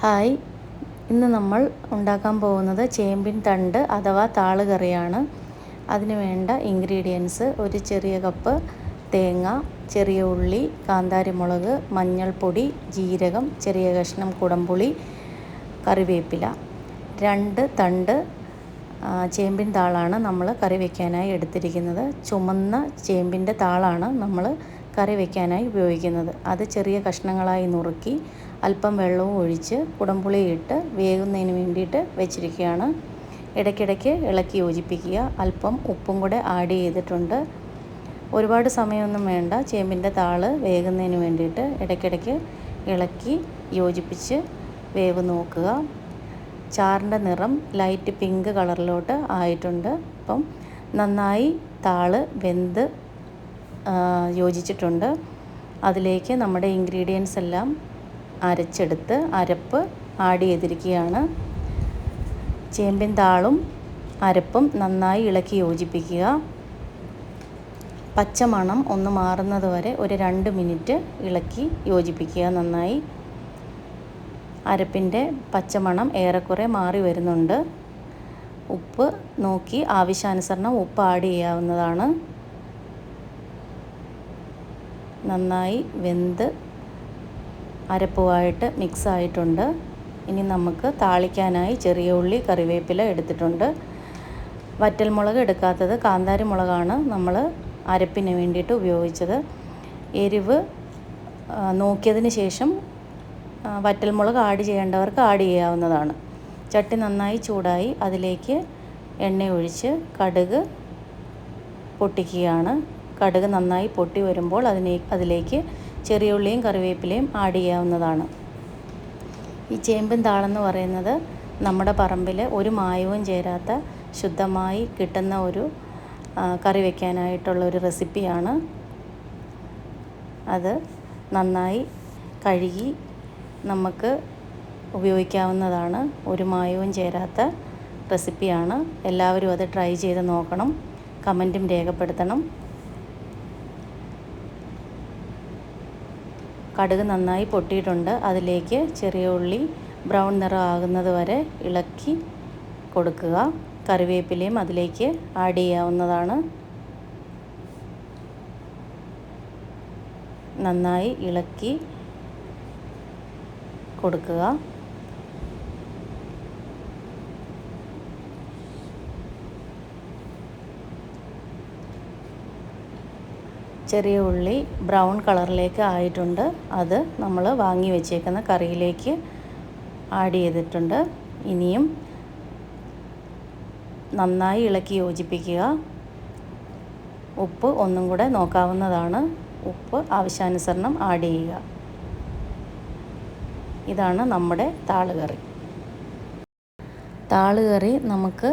Hi, ഇന്ന് നമ്മൾ ഉണ്ടാക്കാൻ പോകുന്നത് ചേമ്പിൻ തണ്ട് അഥവാ താള് കറിയാണ്. അതിന് വേണ്ട ഇൻഗ്രീഡിയൻസ്: ഒരു ചെറിയ കപ്പ് തേങ്ങ, ചെറിയ ഉള്ളി, കാന്താരിമുളക്, മഞ്ഞൾപ്പൊടി, ജീരകം, ചെറിയ കഷ്ണം കുടംപുളി, കറിവേപ്പില. 2 തണ്ട് ചേമ്പിൻ താളാണ് നമ്മൾ കറി വയ്ക്കാനായി എടുത്തിരിക്കുന്നത്. ചുമന്ന ചേമ്പിൻ്റെ താളാണ് നമ്മൾ കറി വയ്ക്കാനായി ഉപയോഗിക്കുന്നത്. അത് ചെറിയ കഷ്ണങ്ങളായി നുറുക്കി അല്പം വെള്ളവും ഒഴിച്ച് കുടംപുളി ഇട്ട് വേകുന്നതിന് വേണ്ടിയിട്ട് വെച്ചിരിക്കുകയാണ്. ഇടയ്ക്കിടയ്ക്ക് ഇളക്കി യോജിപ്പിക്കുക. അല്പം ഉപ്പും കൂടെ ആഡ് ചെയ്തിട്ടുണ്ട്. ഒരുപാട് സമയമൊന്നും വേണ്ട ചേമ്പിൻ്റെ താള് വേകുന്നതിന് വേണ്ടിയിട്ട്. ഇടയ്ക്കിടയ്ക്ക് ഇളക്കി യോജിപ്പിച്ച് വേവ് നോക്കുക. ചാറിൻ്റെ നിറം ലൈറ്റ് പിങ്ക് കളറിലോട്ട് ആയിട്ടുണ്ട്. അപ്പം നന്നായി താള് വെന്ത് യോജിച്ചിട്ടുണ്ട്. അതിലേക്ക് നമ്മുടെ ഇൻഗ്രീഡിയൻസ് എല്ലാം അരച്ചെടുത്ത് അരപ്പ് ആഡ് ചെയ്തിരിക്കുകയാണ്. ചേമ്പിൻ താളും അരപ്പും നന്നായി ഇളക്കി യോജിപ്പിക്കുക. പച്ചമണം ഒന്ന് മാറുന്നത് വരെ ഒരു 2 മിനിറ്റ് ഇളക്കി യോജിപ്പിക്കുക. നന്നായി അരപ്പിൻ്റെ പച്ചമണം ഏറെക്കുറെ മാറി വരുന്നുണ്ട്. ഉപ്പ് നോക്കി ആവശ്യാനുസരണം ഉപ്പ് ആഡ് ചെയ്യാവുന്നതാണ്. നന്നായി വെന്ത് അരപ്പുമായിട്ട് മിക്സ് ആയിട്ടുണ്ട്. ഇനി നമുക്ക് താളിക്കാനായി ചെറിയ ഉള്ളി, കറിവേപ്പില എടുത്തിട്ടുണ്ട്. വറ്റൽമുളക് എടുക്കാത്തത് കാന്താരി മുളകാണ് നമ്മൾ അരപ്പിന് വേണ്ടിയിട്ട് ഉപയോഗിച്ചത്. എരിവ് നോക്കിയതിന് ശേഷം വറ്റൽമുളക് ആഡ് ചെയ്യേണ്ടവർക്ക് ആഡ് ചെയ്യാവുന്നതാണ്. ചട്ടി നന്നായി ചൂടായി അതിലേക്ക് എണ്ണ ഒഴിച്ച് കടുക് പൊട്ടിക്കുകയാണ്. കടുക് നന്നായി പൊട്ടി വരുമ്പോൾ അതിലേക്ക് ചെറിയ ഉള്ളിയും കറിവേപ്പിലയും ആഡ് ചെയ്യാവുന്നതാണ്. ഈ ചേമ്പിൻ താളെന്ന് പറയുന്നത് നമ്മുടെ പറമ്പിൽ ഒരു മായവും ചേരാത്ത ശുദ്ധമായി കിട്ടുന്ന ഒരു കറി വയ്ക്കാനായിട്ടുള്ള ഒരു റെസിപ്പിയാണ്. അത് നന്നായി കഴുകി നമുക്ക് ഉപയോഗിക്കാവുന്നതാണ്. ഒരു മായവും ചേരാത്ത റെസിപ്പിയാണ്. എല്ലാവരും അത് ട്രൈ ചെയ്ത് നോക്കണം. കമൻറ്റും രേഖപ്പെടുത്തണം. കടുക് നന്നായി പൊട്ടിയിട്ടുണ്ട്. അതിലേക്ക് ചെറിയ ഉള്ളി ബ്രൗൺ നിറം ആകുന്നത് വരെ ഇളക്കി കൊടുക്കുക. കറിവേപ്പിലയും അതിലേക്ക് ആഡ് ചെയ്യാവുന്നതാണ്. നന്നായി ഇളക്കി കൊടുക്കുക. ചെറിയ ഉള്ളി ബ്രൗൺ കളറിലേക്ക് ആയിട്ടുണ്ട്. അത് നമ്മൾ വാങ്ങി വെച്ചേക്കുന്ന കറിയിലേക്ക് ആഡ് ചെയ്തിട്ടുണ്ട്. ഇനിയും നന്നായി ഇളക്കി യോജിപ്പിക്കുക. ഉപ്പ് ഒന്നും കൂടെ നോക്കാവുന്നതാണ്. ഉപ്പ് ആവശ്യാനുസരണം ആഡ് ചെയ്യുക. ഇതാണ് നമ്മുടെ താളുകറി. താളുകറി നമുക്ക്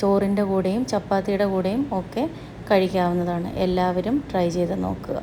ചോറിൻ്റെ കൂടെയും ചപ്പാത്തിയുടെ കൂടെയും ഒക്കെ കഴിക്കാവുന്നതാണ്. എല്ലാവരും ട്രൈ ചെയ്ത് നോക്കുക.